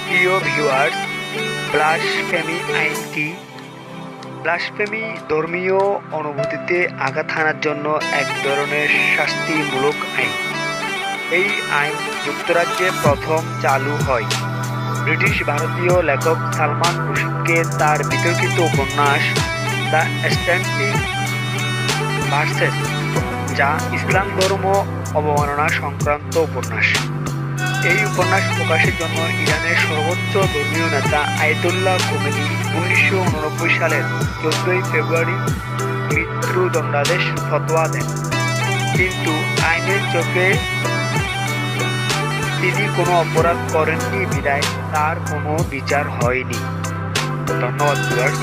প্রিয় viewers, blasphemy আইন কি? ব্লাসফেমি ধর্মীয় অনুভূতিতে আঘাত হানার জন্য এক ধরনের শাস্তিমূলক আইন। এই আইন যুক্তরাজ্যে প্রথম চালু হয় ব্রিটিশ ভারতীয় লেখক সালমান রুশদিকে তার বিতর্কিত উপন্যাস দ্য স্ট্যান্ডিং ভার্সেস, যা ইসলাম ধর্ম অবমাননা সংক্রান্ত উপন্যাস। এই উপন্যাস প্রকাশের জন্য ইরানের সর্বোচ্চ ধর্মীয় নেতা আয়াতুল্লাহ খোমেনি ১৯৮৯ সালের ১৪ ফেব্রুয়ারি মৃত্যুদণ্ডাদেশ ফতোয়া দেন। কিন্তু আইনের চোখে তিনি কোনো অপরাধ করেননি বিধায় তার কোনো বিচার হয়নি। ধন্যবাদ ভিউয়ার্স।